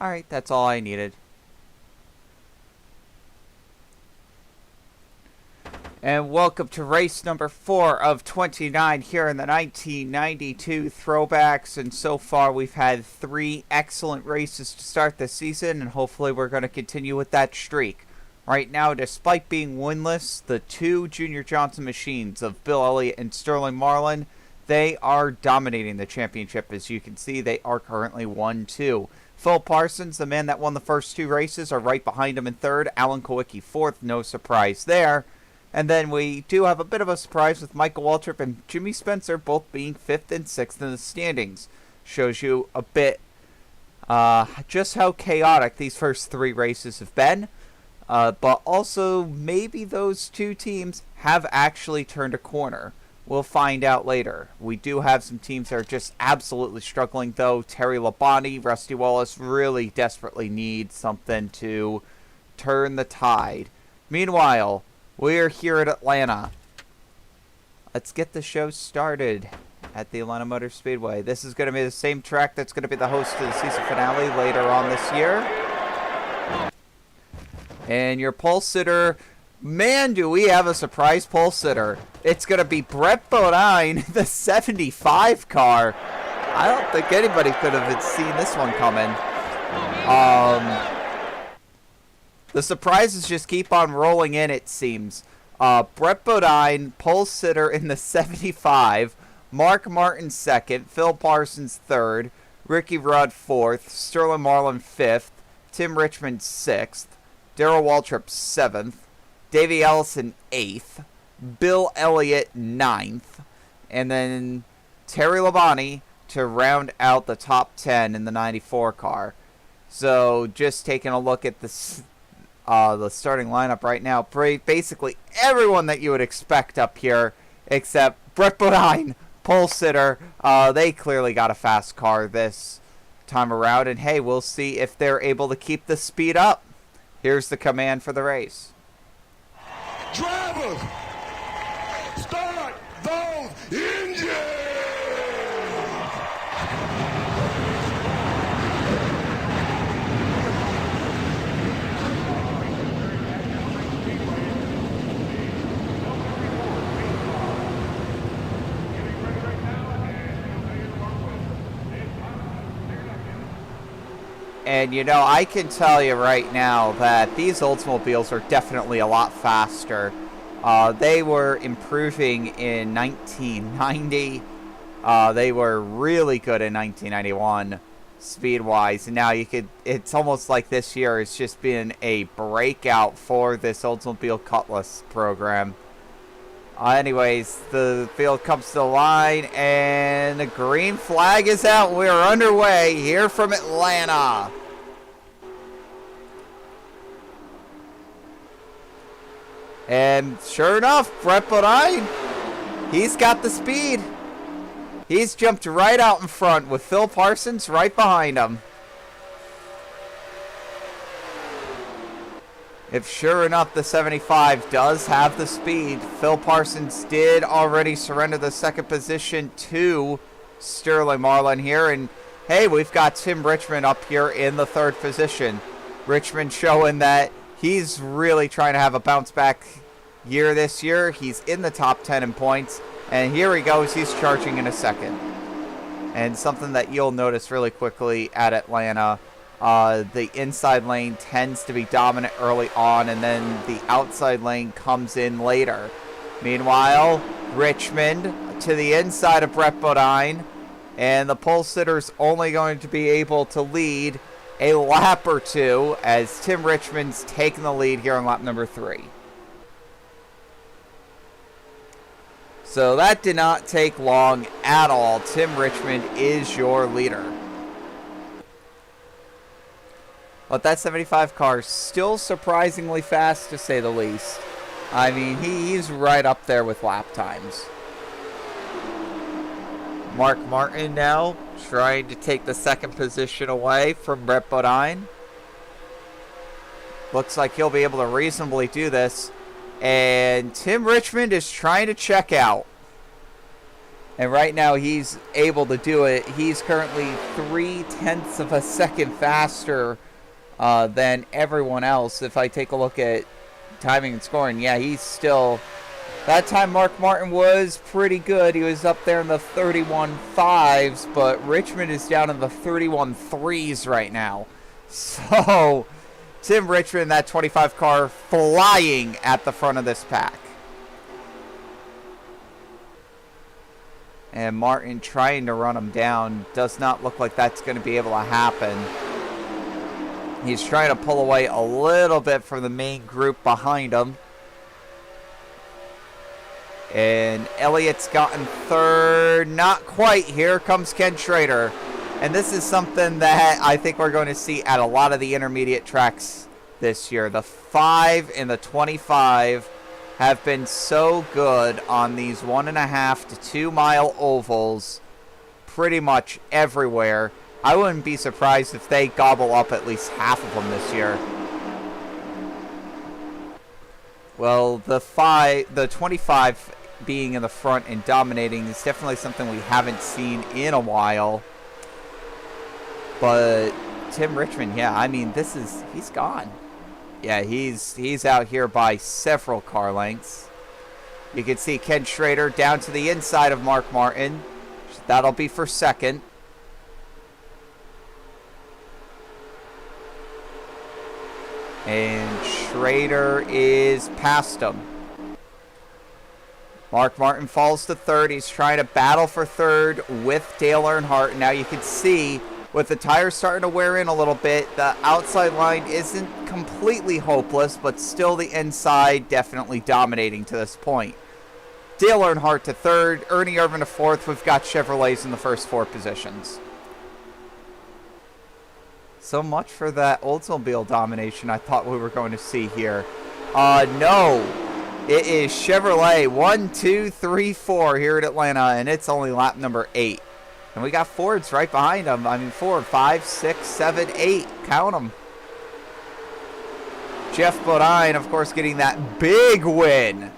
Alright, that's all I needed. And welcome to race number 4 of 29 here in the 1992 throwbacks. And so far we've had 3 excellent races to start the season, and hopefully we're going to continue with that streak. Right now, despite being winless, the 2 Junior Johnson machines of Bill Elliott and Sterling Marlin, they are dominating the championship. As you can see, they are currently 1-2. Phil Parsons, the man that won the first 2 races, are right behind him in 3rd. Alan Kowicki 4th, no surprise there. And then we do have a bit of a surprise with Michael Waltrip and Jimmy Spencer both being 5th and 6th in the standings. Shows you a bit just how chaotic these first 3 races have been. But also maybe those 2 teams have actually turned a corner. We'll find out later. We do have some teams that are just absolutely struggling though. Terry Labonte, Rusty Wallace really desperately need something to turn the tide. Meanwhile, we're here at Atlanta. Let's get the show started at the Atlanta Motor Speedway. This is going to be the same track that's going to be the host to the season finale later on this year. And your pole sitter, man, do we have a surprise pole sitter. It's going to be Brett Bodine, the 75 car. I don't think anybody could have seen this one coming. The surprises just keep on rolling in, it seems. Brett Bodine, pole sitter in the 75. Mark Martin 2nd. Phil Parsons 3rd. Ricky Rudd 4th. Sterling Marlin 5th. Tim Richmond 6th. Darrell Waltrip 7th. Davey Ellison 8th. Bill Elliott 9th. And then Terry Labonte to round out the top 10 in the 94 car. So just taking a look at the starting lineup right now, basically everyone that you would expect up here except Brett Bodine, pole sitter. They clearly got a fast car this time around, and hey, we'll see if they're able to keep the speed up. Here's the command for the race. Drivers, start those engines! And, you know, I can tell you right now that these Oldsmobiles are definitely a lot faster. They were improving in 1990. They were really good in 1991, speed-wise. And now it's almost like this year has just been a breakout for this Oldsmobile Cutlass program. Anyways, the field comes to the line, and the green flag is out. We're underway here from Atlanta. And sure enough, Brett Bodine, he's got the speed. He's jumped right out in front with Phil Parsons right behind him. If sure enough the 75 does have the speed, Phil Parsons did already surrender the 2nd position to Sterling Marlin here. And hey, we've got Tim Richmond up here in the 3rd position. Richmond showing that he's really trying to have a bounce back year this year. He's in the top 10 in points. And here he goes, he's charging in a 2nd. And something that you'll notice really quickly at Atlanta, the inside lane tends to be dominant early on, and then the outside lane comes in later. Meanwhile, Richmond to the inside of Brett Bodine, and the pole sitter's only going to be able to lead a lap or 2 as Tim Richmond's taking the lead here on lap number 3. So that did not take long at all. Tim Richmond is your leader. But that 75 car is still surprisingly fast, to say the least. I mean, he's right up there with lap times. Mark Martin now trying to take the 2nd position away from Brett Bodine. Looks like he'll be able to reasonably do this. And Tim Richmond is trying to check out. And right now he's able to do it. He's currently 0.3 of a second faster than everyone else. If I take a look at timing and scoring, yeah, he's still... That time Mark Martin was pretty good. He was up there in the 31.5s, but Richmond is down in the 31.3s right now. So, Tim Richmond, that 25 car, flying at the front of this pack. And Martin trying to run him down. Does not look like that's going to be able to happen. He's trying to pull away a little bit from the main group behind him. And Elliott's gotten third. Not quite. Here comes Ken Schrader. And this is something that I think we're going to see at a lot of the intermediate tracks this year. The 5 and the 25 have been so good on these 1.5 to 2 mile ovals pretty much everywhere. I wouldn't be surprised if they gobble up at least half of them this year. Well, the 25 being in the front and dominating is definitely something we haven't seen in a while. But Tim Richmond, yeah, I mean, he's gone. Yeah, he's out here by several car lengths. You can see Ken Schrader down to the inside of Mark Martin. That'll be for second. And Schrader is past him. Mark Martin falls to third. He's trying to battle for third with Dale Earnhardt. Now you can see with the tires starting to wear in a little bit, the outside line isn't completely hopeless, but still the inside definitely dominating to this point. Dale Earnhardt to third, Ernie Irvan to fourth. We've got Chevrolets in the first 4 positions. So much for that Oldsmobile domination I thought we were going to see here. No. It is Chevrolet 1, 2, 3, 4 here at Atlanta, and it's only lap number 8. And we got Fords right behind them. I mean, 4, 5, 6, 7, 8. Count them. Jeff Bodine, of course, getting that big win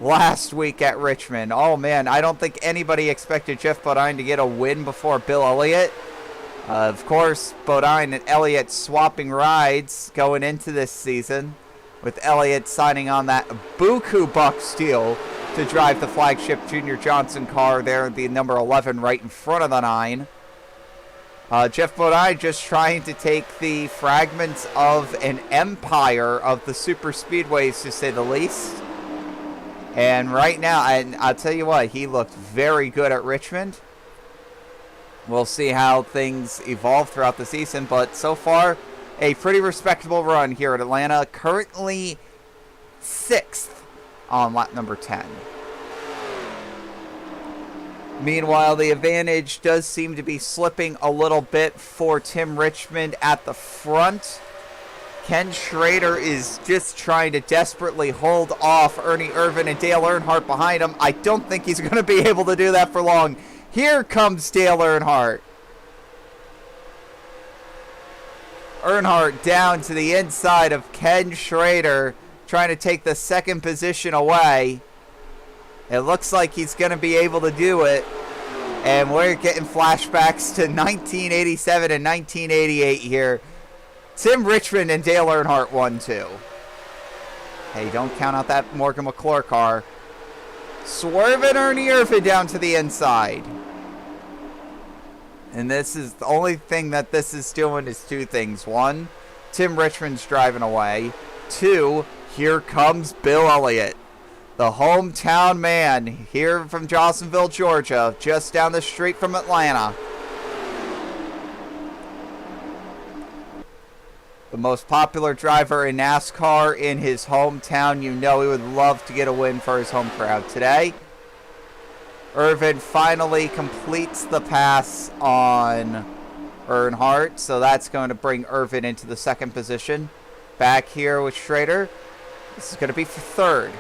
last week at Richmond. Oh, man, I don't think anybody expected Jeff Bodine to get a win before Bill Elliott. Of course, Bodine and Elliott swapping rides going into this season, with Elliott signing on that buku bucks deal to drive the flagship Junior Johnson car there, the number 11 right in front of the 9. Jeff Bodine just trying to take the fragments of an empire of the super speedways, to say the least. And right now, and I'll tell you what, he looked very good at Richmond. We'll see how things evolve throughout the season, but so far, a pretty respectable run here at Atlanta. Currently 6th on lap number 10. Meanwhile, the advantage does seem to be slipping a little bit for Tim Richmond at the front. Ken Schrader is just trying to desperately hold off Ernie Irvan and Dale Earnhardt behind him. I don't think he's going to be able to do that for long. Here comes Dale Earnhardt. Earnhardt down to the inside of Ken Schrader, trying to take the second position away. It looks like he's going to be able to do it. And we're getting flashbacks to 1987 and 1988 here. Tim Richmond and Dale Earnhardt 1-2. Hey, don't count out that Morgan McClure car. Swerving Ernie Irvan down to the inside. And this is the only thing that this is doing is 2 things. 1, Tim Richmond's driving away. 2, here comes Bill Elliott, the hometown man here from Jossenville, Georgia, just down the street from Atlanta. The most popular driver in NASCAR in his hometown. You know he would love to get a win for his home crowd today. Irvan finally completes the pass on Earnhardt, so that's going to bring Irvan into the second position. Back here with Schrader. This is going to be for third.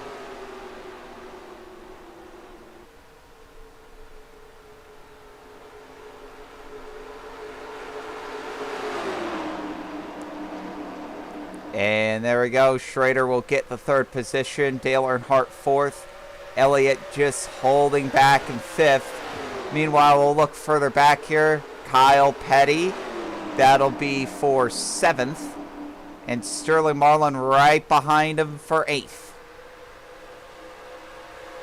And there we go. Schrader will get the third position. Dale Earnhardt fourth. Elliott just holding back in fifth. Meanwhile, we'll look further back here. Kyle Petty, that'll be for 7th. And Sterling Marlin right behind him for 8th.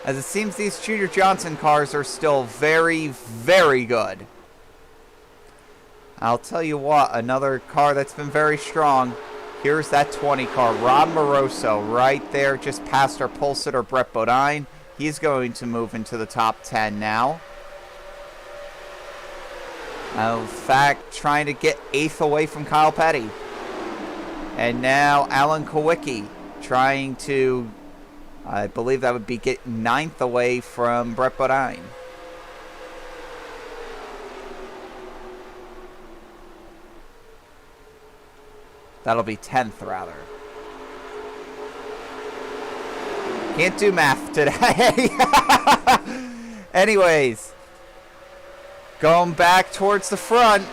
As it seems these Junior Johnson cars are still very, very good. I'll tell you what, another car that's been very strong. Here's that 20 car, Rob Moroso, right there just past our pole sitter Brett Bodine. He's going to move into the top 10 now. In fact, trying to get 8th away from Kyle Petty. And now Alan Kowicki trying to, I believe that would be get 9th away from Brett Bodine. That'll be 10th, rather. Can't do math today. Anyways, going back towards the front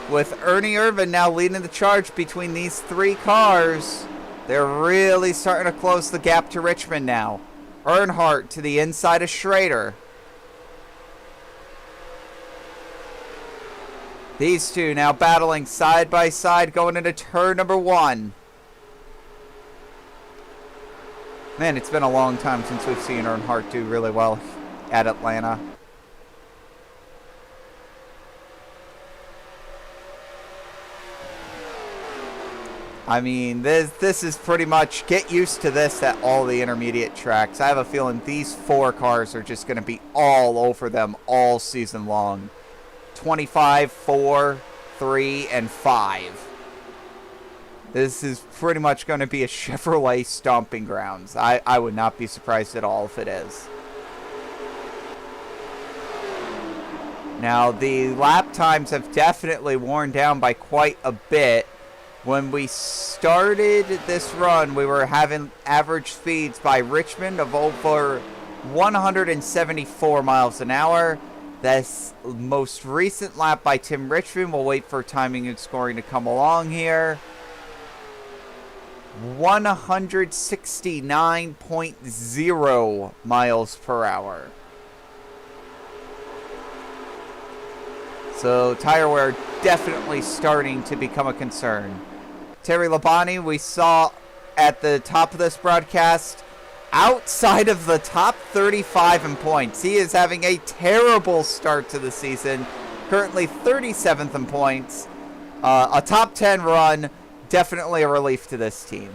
with Ernie Irvin now leading the charge between these 3 cars. They're really starting to close the gap to Richmond now. Earnhardt to the inside of Schrader. These two now battling side by side going into turn number 1. Man, it's been a long time since we've seen Earnhardt do really well at Atlanta. I mean, this is pretty much get used to this at all the intermediate tracks. I have a feeling these 4 cars are just going to be all over them all season long. 25, 4, 3, and 5. This is pretty much going to be a Chevrolet stomping grounds. I would not be surprised at all if it is. Now, the lap times have definitely worn down by quite a bit. When we started this run, we were having average speeds by Richmond of over 174 miles an hour. This most recent lap by Tim Richmond, we'll wait for timing and scoring to come along here. 169.0 miles per hour. So tire wear definitely starting to become a concern. Terry Labonte, we saw at the top of this broadcast, outside of the top 35 in points. He is having a terrible start to the season. Currently 37th in points. A top 10 run, definitely a relief to this team.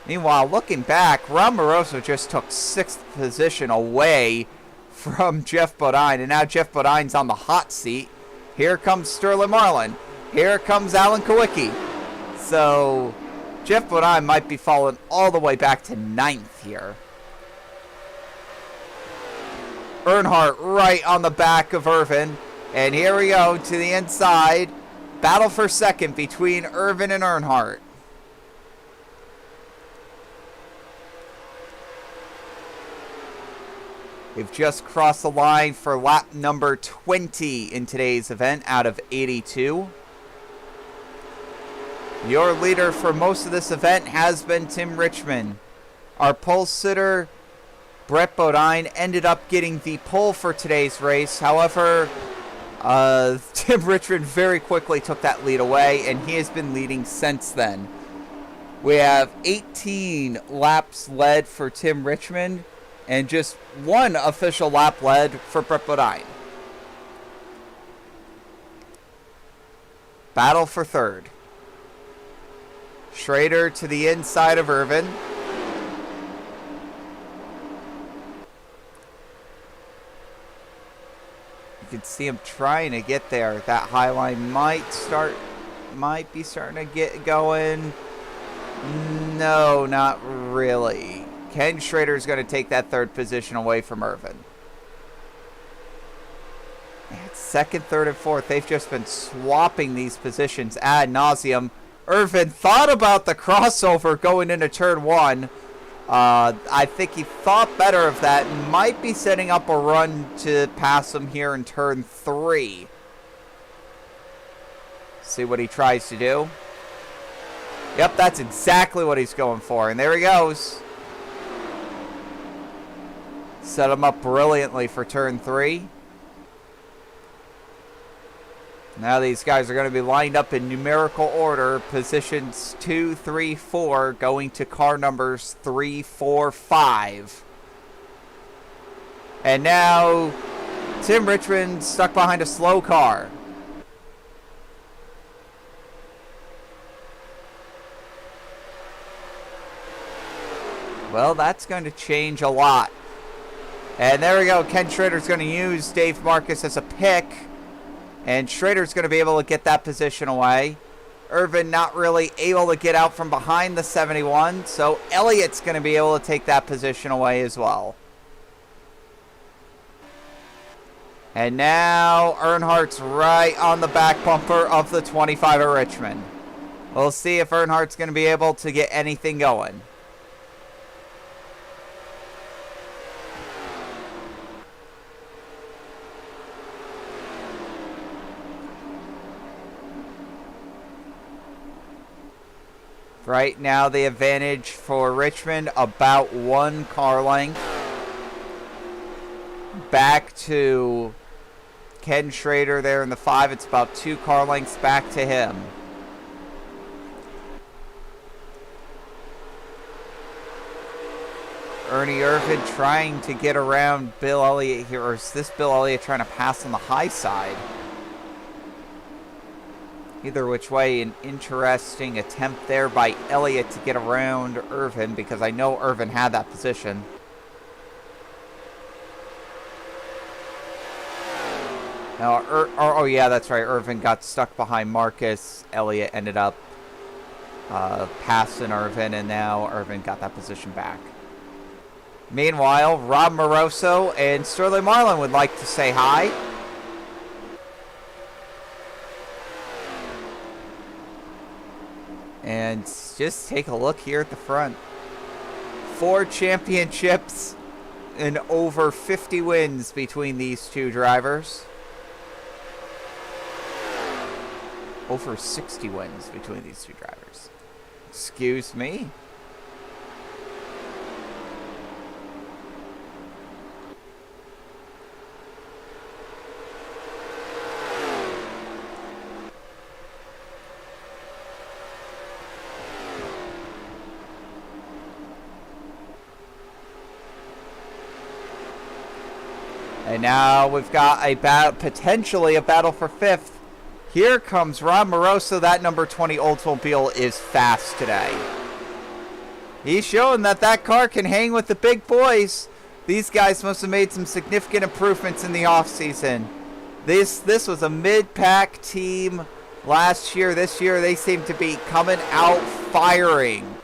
Meanwhile, looking back, Ron Moroso just took 6th position away from Jeff Bodine. And now Jeff Bodine's on the hot seat. Here comes Sterling Marlin. Here comes Alan Kowicki. So Jeff Bodine might be falling all the way back to 9th here. Earnhardt right on the back of Irvin. And here we go to the inside. Battle for second between Irvin and Earnhardt. We've just crossed the line for lap number 20 in today's event out of 82. Your leader for most of this event has been Tim Richmond. Our pole sitter, Brett Bodine, ended up getting the pole for today's race. However, Tim Richmond very quickly took that lead away, and he has been leading since then. We have 18 laps led for Tim Richmond, and just 1 official lap led for Brett Bodine. Battle for third. Schrader to the inside of Irvin. You can see him trying to get there. That high line might be starting to get going. No, not really. Ken Schrader's going to take that 3rd position away from Irvin. And 2nd, 3rd, and 4th, they've just been swapping these positions ad nauseum. Irvin thought about the crossover going into turn 1. I think he thought better of that and might be setting up a run to pass him here in turn 3. See what he tries to do. Yep, that's exactly what he's going for. And there he goes. Set him up brilliantly for turn 3. Now these guys are going to be lined up in numerical order. Positions 2, 3, 4 going to car numbers 3, 4, 5. And now Tim Richmond stuck behind a slow car. Well, that's going to change a lot. And there we go. Ken Schrader's going to use Dave Marcus as a pick. And Schrader's going to be able to get that position away. Irvin not really able to get out from behind the 71. So Elliott's going to be able to take that position away as well. And now Earnhardt's right on the back bumper of the 25 at Richmond. We'll see if Earnhardt's going to be able to get anything going. Right now, the advantage for Richmond, about 1 car length. Back to Ken Schrader there in the 5. It's about 2 car lengths back to him. Ernie Irvin trying to get around Bill Elliott here. Or is this Bill Elliott trying to pass on the high side? Either which way, an interesting attempt there by Elliott to get around Irvin, because I know Irvin had that position. Now, oh yeah, that's right. Irvin got stuck behind Marcus. Elliott ended up passing Irvin, and now Irvin got that position back. Meanwhile, Rob Moroso and Sterling Marlin would like to say hi. And just take a look here at the front. 4 championships and over 50 wins between these two drivers. Over 60 wins between these two drivers. Excuse me. And now we've got a potentially a battle for 5th. Here comes Rob Moroso. That number 20 Oldsmobile is fast today. He's showing that car can hang with the big boys. These guys must have made some significant improvements in the offseason. This was a mid-pack team last year. This year they seem to be coming out firing.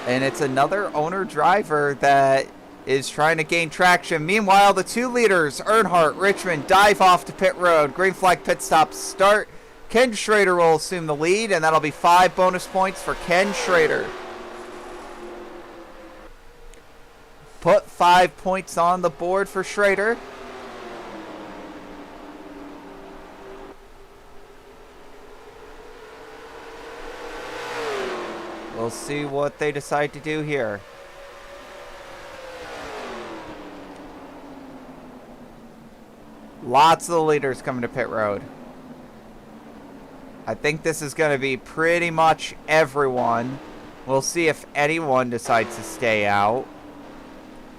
And it's another owner-driver that is trying to gain traction. Meanwhile, the 2 leaders, Earnhardt, Richmond, dive off to pit road. Green flag pit stop start. Ken Schrader will assume the lead, and that'll be 5 bonus points for Ken Schrader. Put 5 points on the board for Schrader. We'll see what they decide to do here. Lots of the leaders coming to pit road. I think this is going to be pretty much everyone. We'll see if anyone decides to stay out.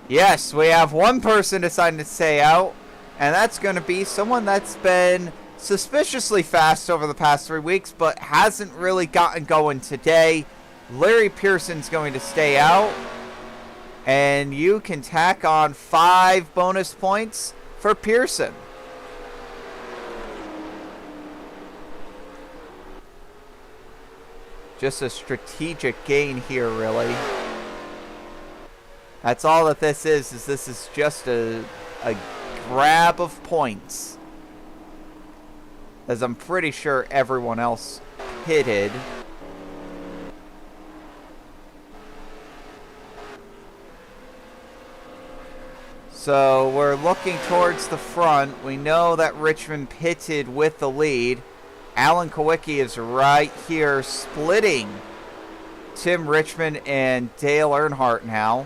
Yes, we have one person deciding to stay out, and that's going to be someone that's been suspiciously fast over the past 3 weeks, but hasn't really gotten going today. Larry Pearson's going to stay out, and you can tack on 5 bonus points for Pearson. Just a strategic gain here, really. That's all that this is this is just a grab of points. As I'm pretty sure everyone else pitted. So we're looking towards the front. We know that Richmond pitted with the lead. Alan Kowicki is right here splitting Tim Richmond and Dale Earnhardt now.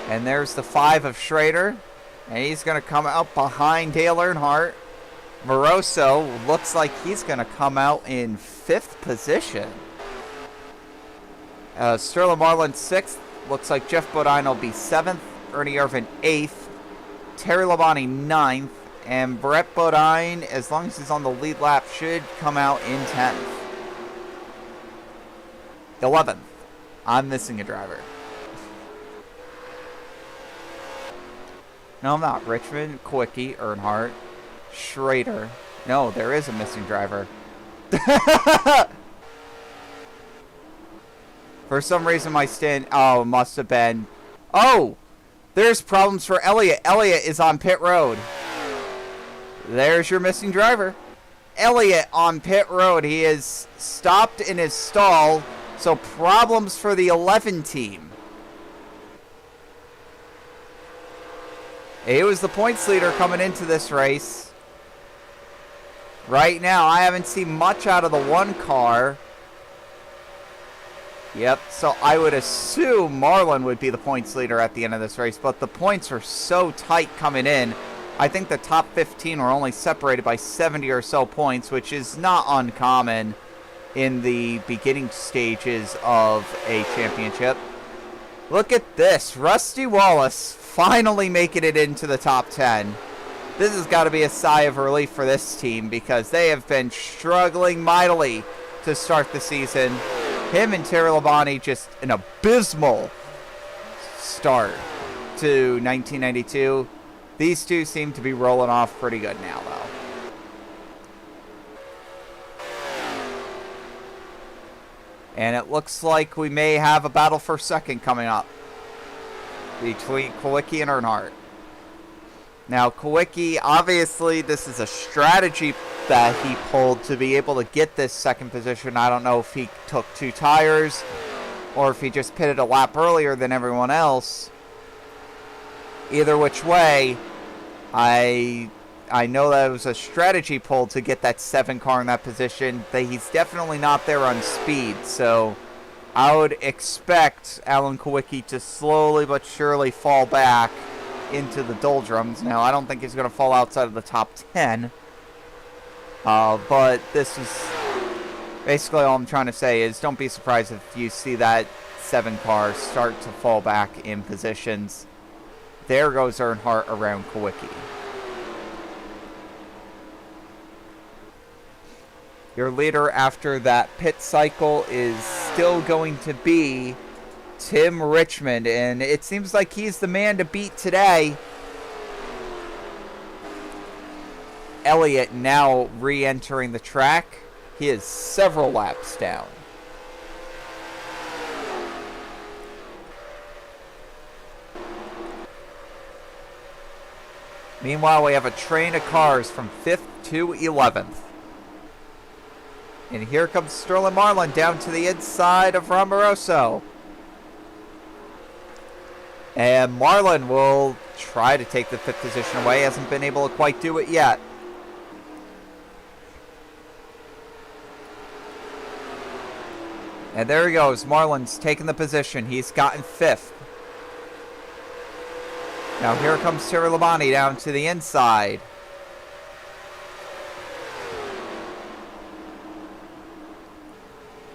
And there's the 5 of Schrader. And he's going to come out behind Dale Earnhardt. Moroso looks like he's going to come out in 5th position. Sterling Marlin 6th. Looks like Jeff Bodine will be 7th. Ernie Irvin 8th. Terry Labonte 9th. And Brett Bodine, as long as he's on the lead lap, should come out in 10th. 11th. I'm missing a driver. No, I'm not. Richmond, Kwiatkowski, Earnhardt, Schrader. No, there is a missing driver. For some reason, my stand... Oh, it must have been... Oh! There's problems for Elliott. Elliott is on pit road. There's your missing driver. Elliott on pit road. He is stopped in his stall. So problems for the 11 team. He was the points leader coming into this race. Right now, I haven't seen much out of the 1 car. Yep, so I would assume Marlin would be the points leader at the end of this race, but the points are so tight coming in. I think the top 15 were only separated by 70 or so points, which is not uncommon in the beginning stages of a championship. Look at this. Rusty Wallace finally making it into the top 10. This has got to be a sigh of relief for this team because they have been struggling mightily to start the season. Him and Terry Labonte just an abysmal start to 1992. These two seem to be rolling off pretty good now, though. And it looks like we may have a battle for second coming up between Kwiatkowski and Earnhardt. Now, Kwiatkowski, obviously, this is a strategy that he pulled to be able to get this second position. I don't know if he took 2 tires or if he just pitted a lap earlier than everyone else. Either which way, I know that it was a strategy pull to get that 7 car in that position. That he's definitely not there on speed, so I would expect Alan Kwiatkowski to slowly but surely fall back into the doldrums. Now, I don't think he's going to fall outside of the top 10, but this is basically all I'm trying to say is don't be surprised if you see that 7 car start to fall back in positions. There goes Earnhardt around Kwiatkowski. Your leader after that pit cycle is still going to be Tim Richmond, and it seems like he's the man to beat today. Elliott now re-entering the track. He is several laps down. Meanwhile, we have a train of cars from 5th to 11th. And here comes Sterling Marlin down to the inside of Ron Moroso. And Marlin will try to take the 5th position away. Hasn't been able to quite do it yet. And there he goes. Marlin's taking the position. He's gotten 5th. Now here comes Terry Labonte down to the inside.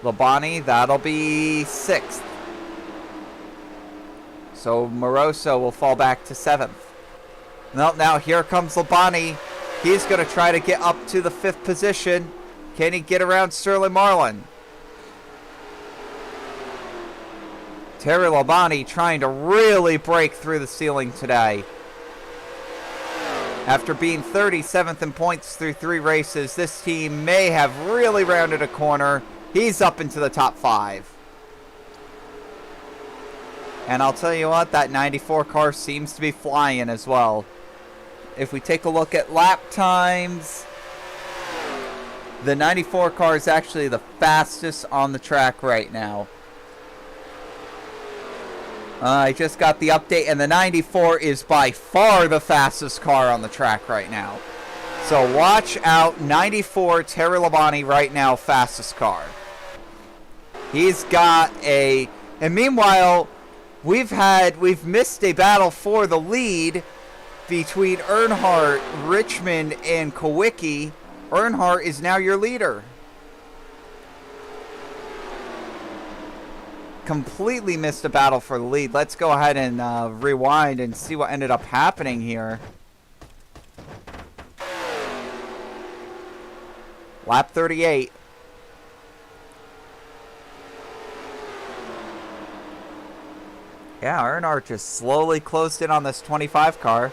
Labonte, that'll be 6th. So Moroso will fall back to 7th. Now here comes Labonte. He's going to try to get up to the 5th position. Can he get around Sterling Marlin? Terry Labonte trying to really break through the ceiling today. After being 37th in points through 3 races, this team may have really rounded a corner. He's up into the top 5. And I'll tell you what, that 94 car seems to be flying as well. If we take a look at lap times, the 94 car is actually the fastest on the track right now. I just got the update, and the 94 is by far the fastest car on the track right now. So watch out, 94 Terry Labonte right now, fastest car. He's got a... And meanwhile, we've missed a battle for the lead between Earnhardt, Richmond, and Kawicki. Earnhardt is now your leader. Completely missed a battle for the lead. Let's go ahead and rewind and see what ended up happening here. Lap 38. Yeah, Earnhardt just slowly closed in on this 25 car.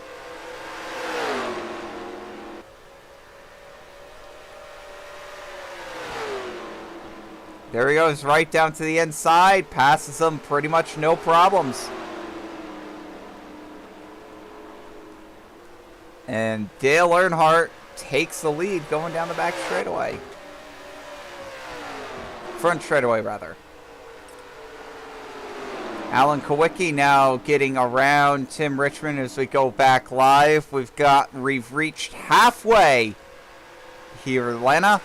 There he goes, right down to the inside. Passes him pretty much no problems. And Dale Earnhardt takes the lead going down the back straightaway. Front straightaway, rather. Alan Kawicki now getting around Tim Richmond as we go back live. We've reached halfway here, Atlanta.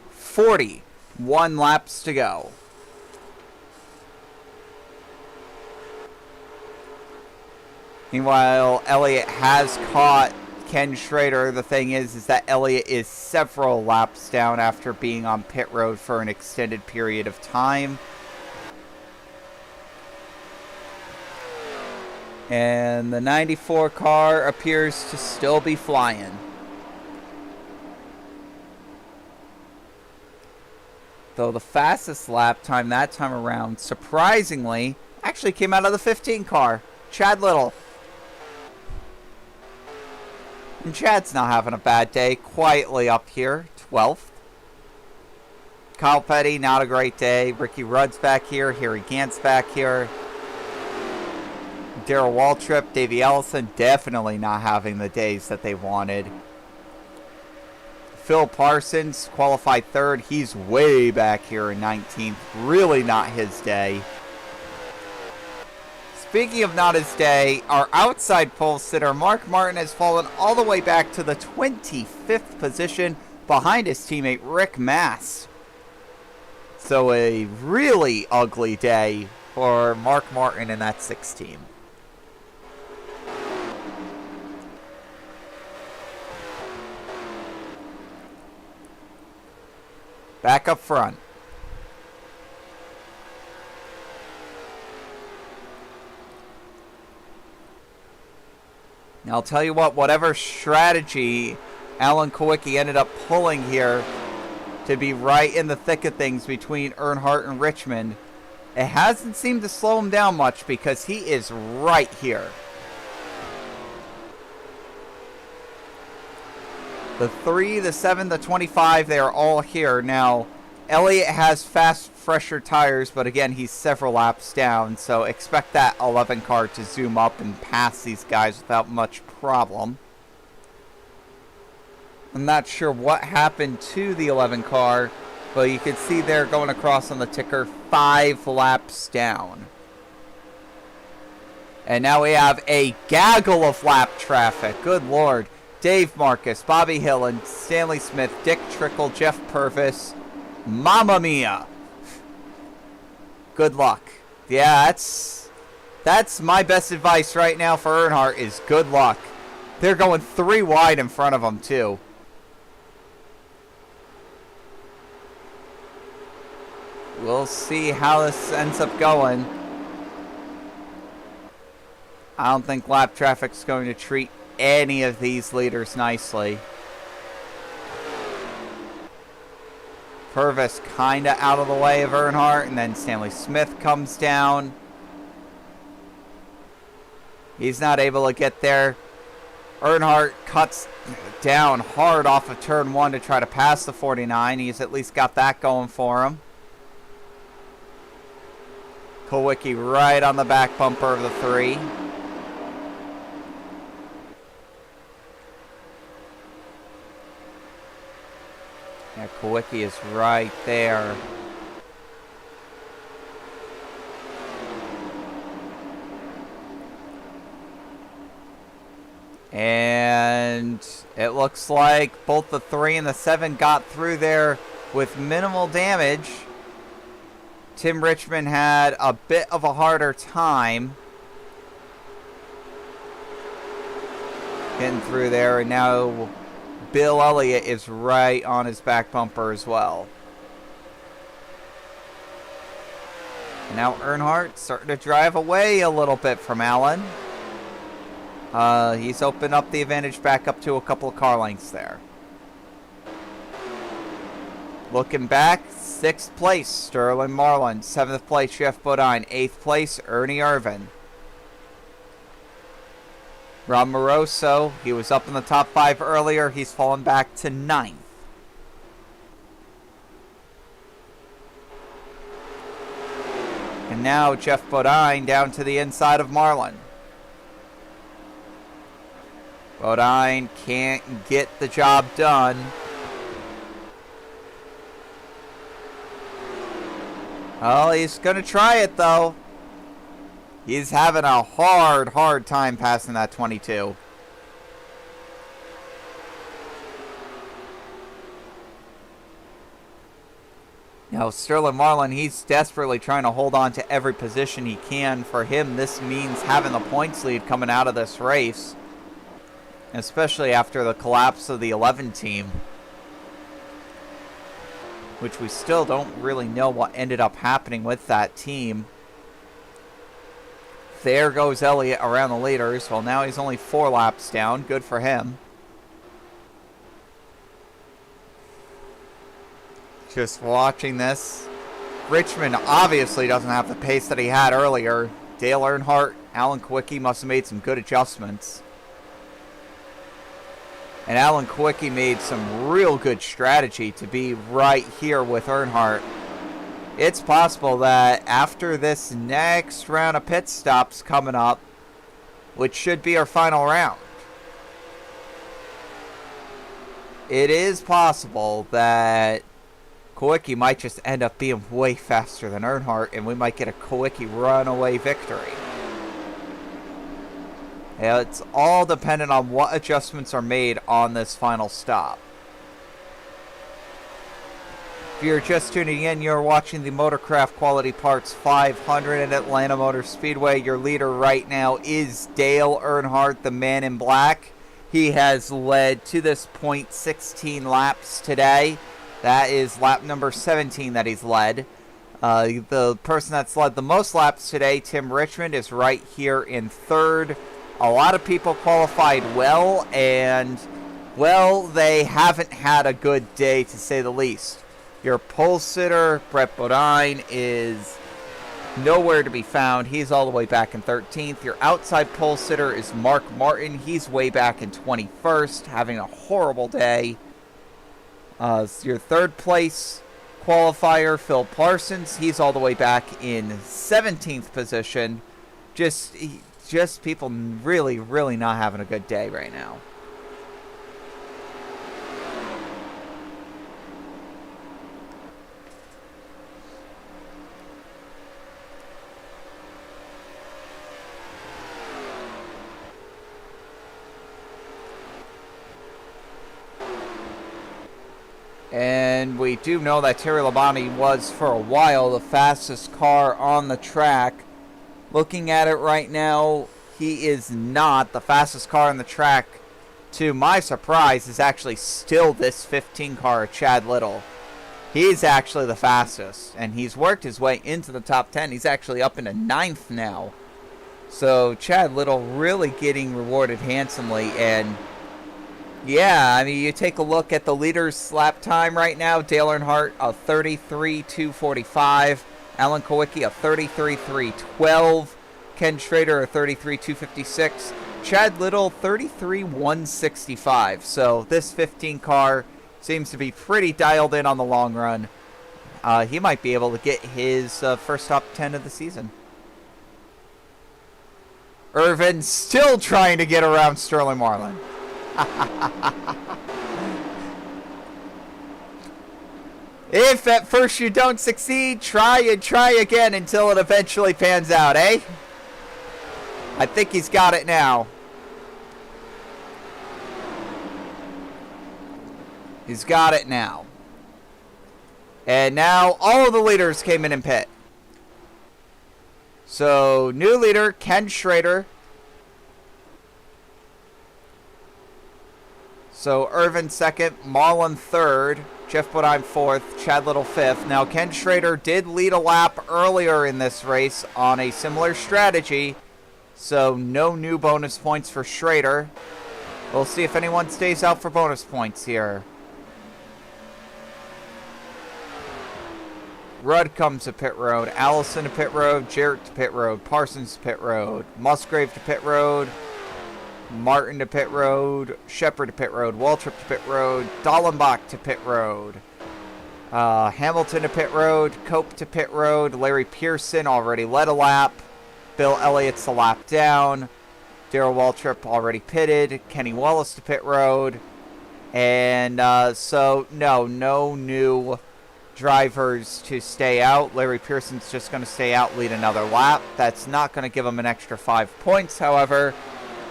41 laps to go. Meanwhile, Elliott has caught Ken Schrader. The thing is that Elliott is several laps down after being on pit road for an extended period of time. And the 94 car appears to still be flying. Though the fastest lap time that time around, surprisingly, actually came out of the 15 car. Chad Little. And Chad's not having a bad day. Quietly up here, 12th. Kyle Petty, not a great day. Ricky Rudd's back here. Harry Gant's back here. Darrell Waltrip, Davey Ellison, definitely not having the days that they wanted. Phil Parsons qualified third. He's way back here in 19th. Really not his day. Speaking of not his day, our outside pole sitter, Mark Martin, has fallen all the way back to the 25th position behind his teammate Rick Mass. So a really ugly day for Mark Martin and that 6 team. Back up front. Now I'll tell you what, whatever strategy Alan Kawicki ended up pulling here to be right in the thick of things between Earnhardt and Richmond, it hasn't seemed to slow him down much because he is right here. The 3, the 7, the 25, they are all here. Now, Elliott has fast, fresher tires, but again, he's several laps down, so expect that 11 car to zoom up and pass these guys without much problem. I'm not sure what happened to the 11 car, but you can see they're going across on the ticker 5 laps down. And now we have a gaggle of lap traffic. Good Lord. Dave Marcus, Bobby Hill, and Stanley Smith, Dick Trickle, Jeff Purvis. Mamma mia. Good luck. Yeah, that's my best advice right now for Earnhardt is good luck. They're going 3 wide in front of them, too. We'll see how this ends up going. I don't think lap traffic's going to treat any of these leaders nicely. Purvis kind of out of the way of Earnhardt, and then Stanley Smith comes down. He's not able to get there. Earnhardt cuts down hard off of turn 1 to try to pass the 49. He's at least got that going for him. Kawicki right on the back bumper of the 3. Yeah, Kawicki is right there. And it looks like both the 3 and the 7 got through there with minimal damage. Tim Richmond had a bit of a harder time. getting through there, and now Bill Elliott is right on his back bumper as well. And now Earnhardt starting to drive away a little bit from Allen. He's opened up the advantage back up to a couple of car lengths there. Looking back, 6th place, Sterling Marlin. 7th place, Jeff Bodine. 8th place, Ernie Irvin. Rob Moroso, he was up in the top 5 earlier. He's fallen back to 9th. And now Jeff Bodine down to the inside of Marlin. Bodine can't get the job done. Well, he's going to try it, though. He's having a hard time passing that 22. Now, Sterling Marlin, he's desperately trying to hold on to every position he can. For him, this means having the points lead coming out of this race, especially after the collapse of the 11 team, which we still don't really know what ended up happening with that team. There goes Elliott around the leaders. Well, now he's only 4 laps down. Good for him. Just watching this. Richmond obviously doesn't have the pace that he had earlier. Dale Earnhardt, Alan Kulwicki must have made some good adjustments. And Alan Kulwicki made some real good strategy to be right here with Earnhardt. It's possible that after this next round of pit stops coming up, which should be our final round, it is possible that Kulwicki might just end up being way faster than Earnhardt, and we might get a Kulwicki runaway victory. Yeah, it's all dependent on what adjustments are made on this final stop. If you're just tuning in, you're watching the Motorcraft Quality Parts 500 at Atlanta Motor Speedway. Your leader right now is Dale Earnhardt, the man in black. He has led to this point 16 laps today. That is lap number 17 that he's led. The person that's led the most laps today, Tim Richmond, is right here in 3rd. A lot of people qualified well, and, well, they haven't had a good day, to say the least. Your pole sitter, Brett Bodine, is nowhere to be found. He's all the way back in 13th. Your outside pole sitter is Mark Martin. He's way back in 21st, having a horrible day. Your 3rd place qualifier, Phil Parsons, he's all the way back in 17th position. Just people really not having a good day right now. And we do know that Terry Labonte was, for a while, the fastest car on the track. Looking at it right now, he is not. The fastest car on the track, to my surprise, is actually still this 15 car, Chad Little. He's actually the fastest, and he's worked his way into the top 10. He's actually up into 9th now. So Chad Little really getting rewarded handsomely. And yeah, I mean, you take a look at the leader's lap time right now. Dale Earnhardt, a 33.245. Alan Kulwicki, a 33.312. Ken Schrader, a 33.256. Chad Little, 33.165. So this 15 car seems to be pretty dialed in on the long run. He might be able to get his first top 10 of the season. Irvin still trying to get around Sterling Marlin. If at first you don't succeed, try and try again until it eventually pans out, eh? I think he's got it now. He's got it now. And now all of the leaders came in pit. So, new leader, Ken Schrader. So Irvin second, Marlin third, Jeff Bodine fourth, Chad Little fifth. Now Ken Schrader did lead a lap earlier in this race on a similar strategy, so no new bonus points for Schrader. We'll see if anyone stays out for bonus points here. Rudd comes to pit road, Allison to pit road, Jarrett to pit road, Parsons to pit road, Musgrave to pit road, Martin to pit road, Shepard to pit road, Waltrip to pit road, Dallenbach to pit road, Hamilton to pit road, Cope to pit road, Larry Pearson already led a lap, Bill Elliott's a lap down, Darrell Waltrip already pitted, Kenny Wallace to pit road, and so no new drivers to stay out. Larry Pearson's just going to stay out, lead another lap. That's not going to give him an extra 5 points, however,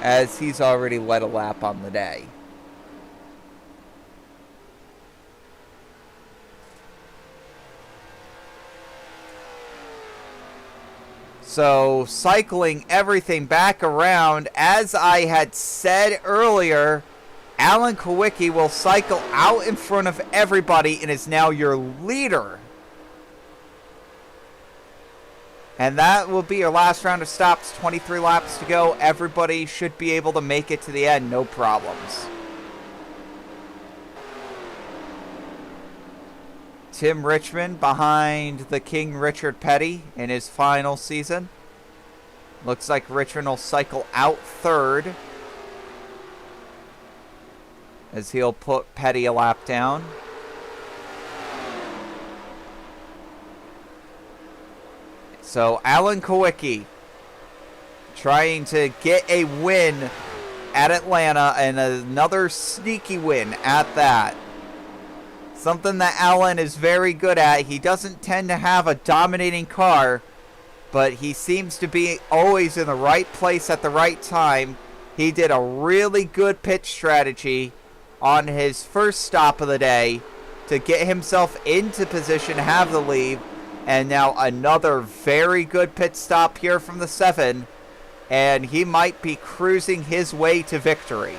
as he's already led a lap on the day. So, cycling everything back around, as I had said earlier, Alan Kowicki will cycle out in front of everybody and is now your leader. And that will be your last round of stops. 23 laps to go. Everybody should be able to make it to the end, no problems. Tim Richmond behind the King Richard Petty in his final season. Looks like Richmond will cycle out third, as he'll put Petty a lap down. So Alan Kowicki trying to get a win at Atlanta, and another sneaky win at that. Something that Alan is very good at. He doesn't tend to have a dominating car, but he seems to be always in the right place at the right time. He did a really good pit strategy on his first stop of the day to get himself into position to have the lead, and now another very good pit stop here from the 7, and he might be cruising his way to victory.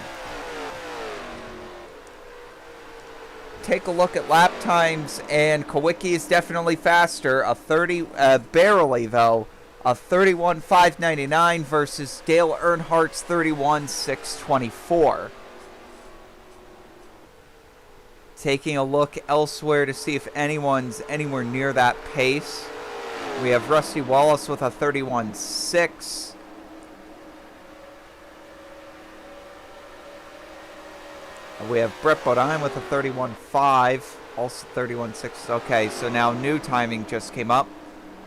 Take a look at lap times, and Kowicki is definitely faster, barely though, a 31.599 versus Dale Earnhardt's 31.624. Taking a look elsewhere to see if anyone's anywhere near that pace. We have Rusty Wallace with a 31.6. We have Brett Bodine with a 31.5, also 31.6. Okay, so now new timing just came up.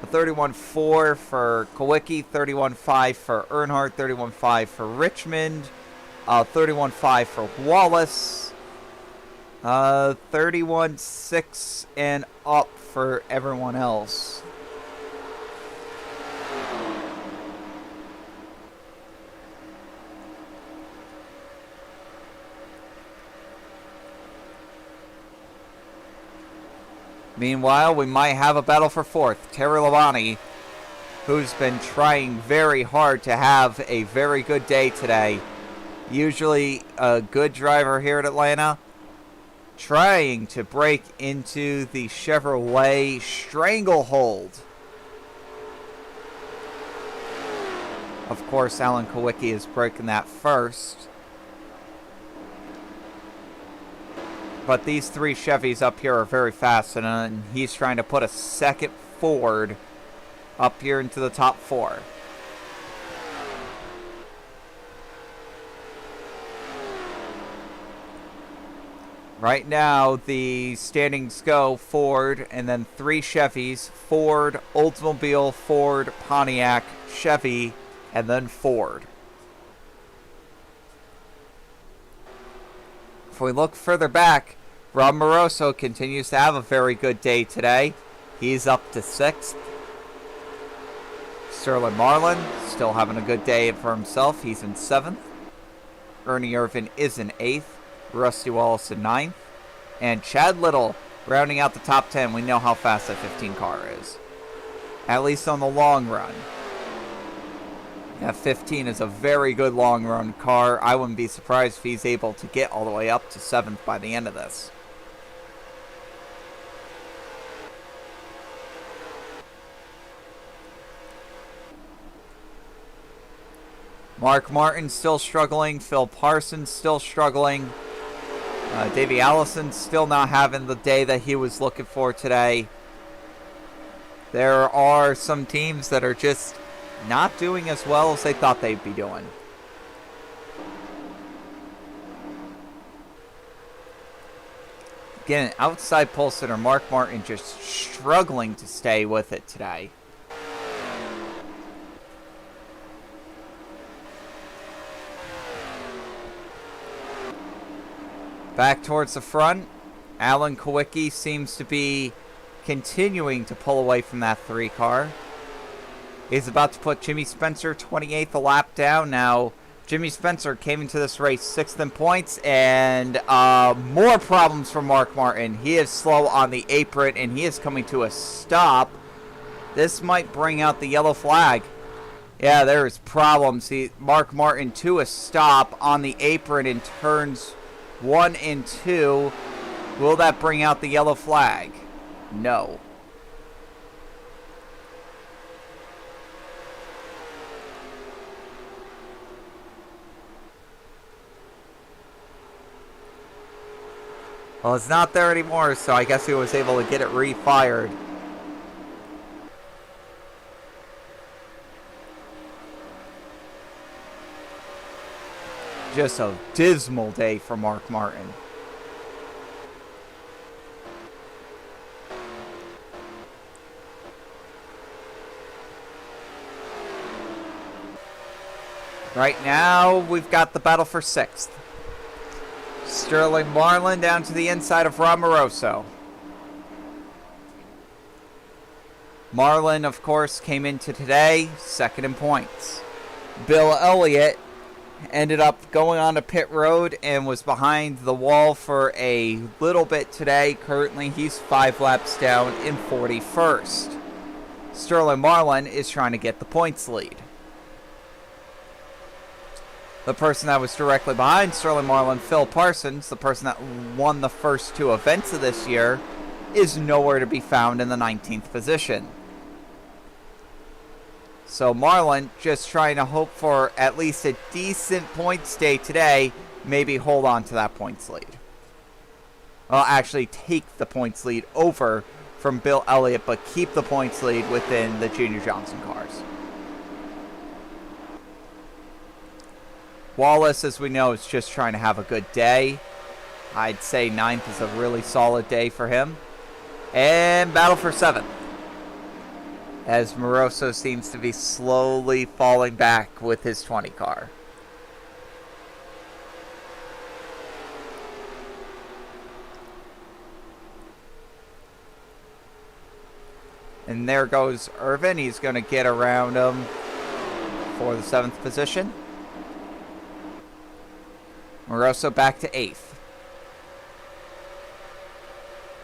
A 31.4 for Kowicki, 31.5 for Earnhardt, 31.5 for Richmond, 31.5 for Wallace, 31.6 and up for everyone else. Meanwhile, we might have a battle for fourth. Terry Labonte, who's been trying very hard to have a very good day today. Usually a good driver here at Atlanta. Trying to break into the Chevrolet stranglehold. Of course, Alan Kowicki is breaking that first. But these 3 Chevys up here are very fast, and he's trying to put a second Ford up here into the top 4. Right now, the standings go Ford, and then 3 Chevys, Ford, Oldsmobile, Ford, Pontiac, Chevy, and then Ford. If we look further back, Rob Moroso continues to have a very good day today. He's up to 6th. Sterling Marlin still having a good day for himself. He's in 7th. Ernie Irvin is in 8th. Rusty Wallace in 9th. And Chad Little rounding out the top 10. We know how fast that 15 car is, at least on the long run. Yeah, 15 is a very good long run car. I wouldn't be surprised if he's able to get all the way up to 7th by the end of this. Mark Martin still struggling. Phil Parsons still struggling. Davey Allison still not having the day that he was looking for today. There are some teams that are just not doing as well as they thought they'd be doing. Again, outside pole sitter Mark Martin just struggling to stay with it today. Back towards the front, Alan Kowicki seems to be continuing to pull away from that 3 car. He's about to put Jimmy Spencer 28th a lap down. Now, Jimmy Spencer came into this race 6th in points, and more problems for Mark Martin. He is slow on the apron, and he is coming to a stop. This might bring out the yellow flag. Yeah, there's problems. Mark Martin to a stop on the apron in turns 1 and 2. Will that bring out the yellow flag? No. Well, it's not there anymore, so I guess he was able to get it refired. Just a dismal day for Mark Martin. Right now, we've got the battle for 6th. Sterling Marlin down to the inside of Ron Moroso. Marlin, of course, came into today 2nd in points. Bill Elliott ended up going on to pit road and was behind the wall for a little bit today. Currently, he's 5 laps down in 41st. Sterling Marlin is trying to get the points lead. The person that was directly behind Sterling Marlin, Phil Parsons, the person that won the first 2 events of this year, is nowhere to be found in the 19th position. So Marlin just trying to hope for at least a decent points day today, maybe hold on to that points lead. Well, actually take the points lead over from Bill Elliott, but keep the points lead within the Junior Johnson cars. Wallace, as we know, is just trying to have a good day. I'd say 9th is a really solid day for him. And battle for 7th. As Moroso seems to be slowly falling back with his 20 car. And there goes Irvin. He's going to get around him for the 7th position. Moroso back to 8th.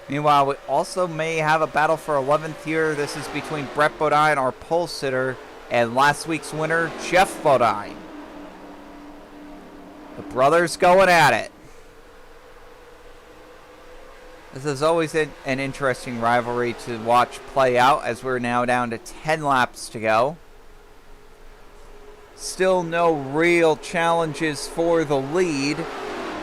Meanwhile, we also may have a battle for 11th here. This is between Brett Bodine, our pole sitter, and last week's winner, Jeff Bodine. The brothers going at it. This is always an interesting rivalry to watch play out, as we're now down to 10 laps to go. Still no real challenges for the lead.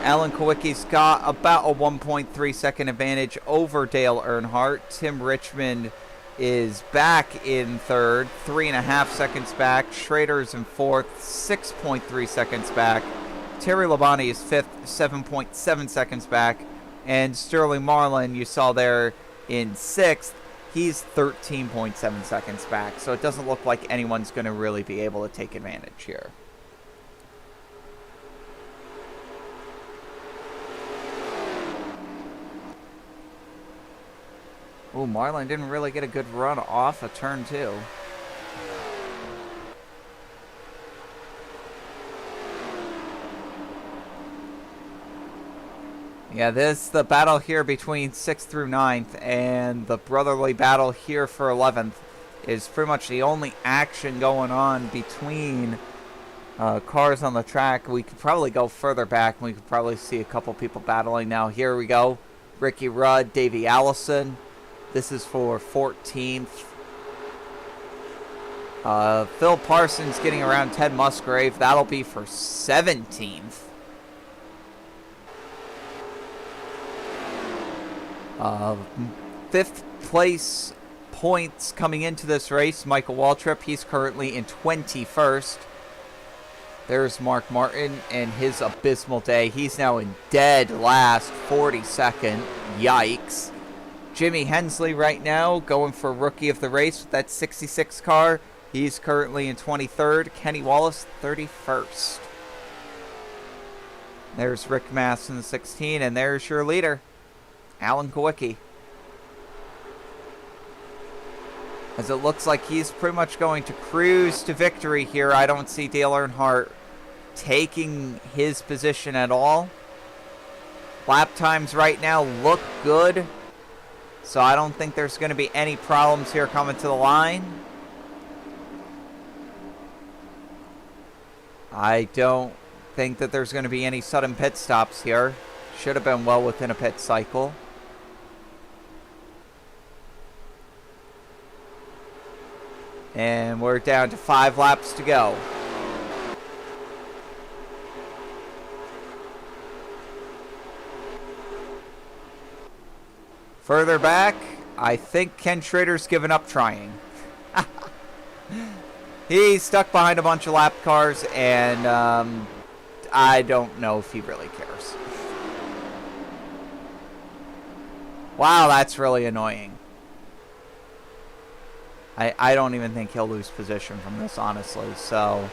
Alan Kowicki's got about a 1.3 second advantage over Dale Earnhardt. Tim Richmond is back in 3rd, 3.5 seconds back. Schrader's in 4th, 6.3 seconds back. Terry Labonte is 5th, 7.7 seconds back. And Sterling Marlin, you saw there, in 6th. He's 13.7 seconds back, so it doesn't look like anyone's going to really be able to take advantage here. Oh, Marlin didn't really get a good run off of turn 2. Yeah, this is the battle here between 6th through 9th, and the brotherly battle here for 11th. is pretty much the only action going on between cars on the track. We could probably go further back and we could probably see a couple people battling now. Here we go. Ricky Rudd, Davey Allison. This is for 14th. Phil Parsons getting around Ted Musgrave. That'll be for 17th. Fifth place points coming into this race. Michael Waltrip, he's currently in 21st. There's Mark Martin and his abysmal day. He's now in dead last, 42nd. Yikes. Jimmy Hensley right now going for rookie of the race with that 66 car. He's currently in 23rd. Kenny Wallace, 31st. There's Rick Mass in the 16, and there's your leader, Alan Kowicki. As it looks like he's pretty much going to cruise to victory here. I don't see Dale Earnhardt taking his position at all. Lap times right now look good, so I don't think there's going to be any problems here coming to the line. I don't think that there's going to be any sudden pit stops here. Should have been well within a pit cycle. And we're down to 5 laps to go. Further back, I think Ken Schrader's given up trying. He's stuck behind a bunch of lap cars, and I don't know if he really cares. Wow, that's really annoying. I don't even think he'll lose position from this, honestly. So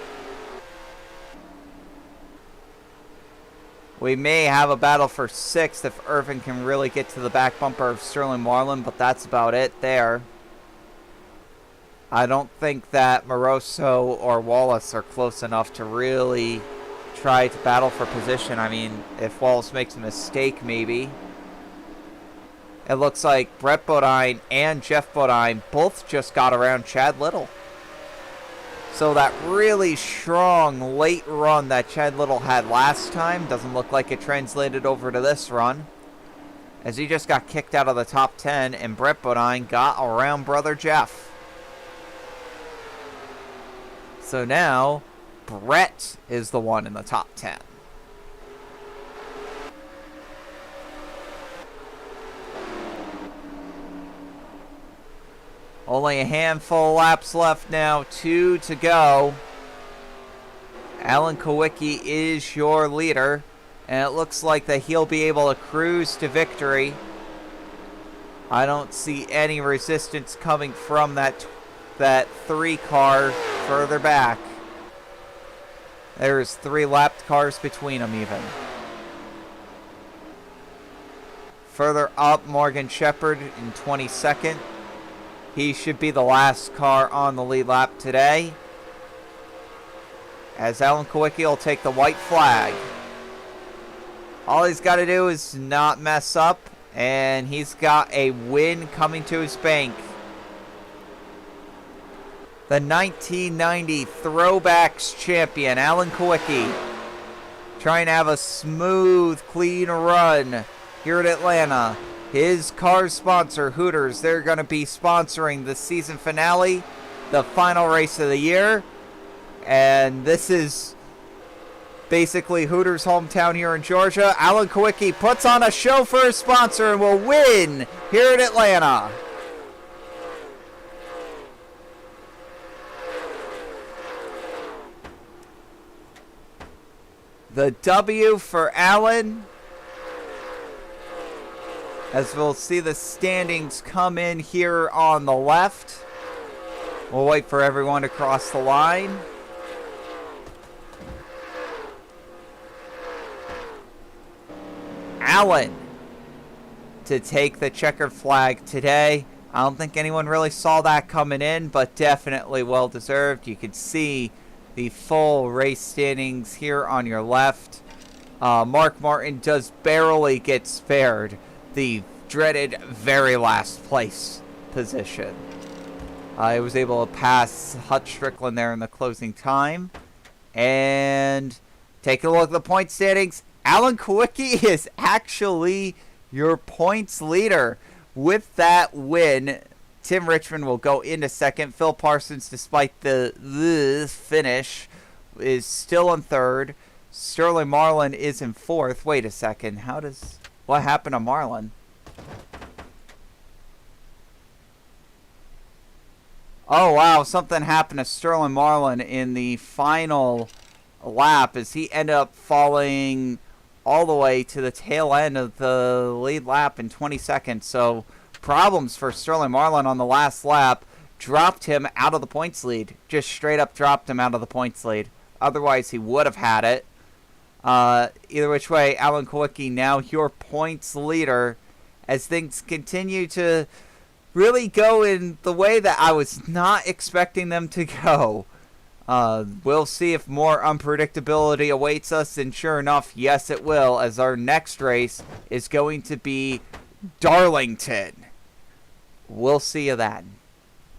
we may have a battle for 6th if Irvin can really get to the back bumper of Sterling Marlin, but that's about it there. I don't think that Moroso or Wallace are close enough to really try to battle for position. I mean, if Wallace makes a mistake, maybe. It looks like Brett Bodine and Jeff Bodine both just got around Chad Little. So that really strong late run that Chad Little had last time doesn't look like it translated over to this run, as he just got kicked out of the top 10 and Brett Bodine got around brother Jeff. So now Brett is the one in the top 10. Only a handful of laps left now, 2 to go. Alan Kowicki is your leader, and it looks like that he'll be able to cruise to victory. I don't see any resistance coming from that 3 car further back. There's 3 lapped cars between them even. Further up, Morgan Shepherd in 22nd. He should be the last car on the lead lap today, as Alan Kowicki will take the white flag. All he's got to do is not mess up, and he's got a win coming to his bank. The 1990 Throwbacks champion, Alan Kowicki, trying to have a smooth, clean run here at Atlanta. His car sponsor, Hooters, they're going to be sponsoring the season finale, the final race of the year. And this is basically Hooters' hometown here in Georgia. Alan Kowicki puts on a show for his sponsor and will win here in Atlanta. The W for Alan. As we'll see the standings come in here on the left. We'll wait for everyone to cross the line. Allen to take the checkered flag today. I don't think anyone really saw that coming in, but definitely well deserved. You can see the full race standings here on your left. Mark Martin does barely get spared the dreaded very last place position. He was able to pass Hutch Strickland there in the closing time. And taking a look at the point standings, Alan Kwiecki is actually your points leader. With that win, Tim Richmond will go into second. Phil Parsons, despite the finish, is still in third. Sterling Marlin is in fourth. Wait a second. What happened to Marlin? Oh, wow. Something happened to Sterling Marlin in the final lap as he ended up falling all the way to the tail end of the lead lap in 20 seconds. So problems for Sterling Marlin on the last lap dropped him out of the points lead. Just straight up dropped him out of the points lead. Otherwise, he would have had it. Either which way, Alan Kwiecki now your points leader as things continue to really go in the way that I was not expecting them to go. We'll see if more unpredictability awaits us, and sure enough, yes it will, as our next race is going to be Darlington. We'll see you then.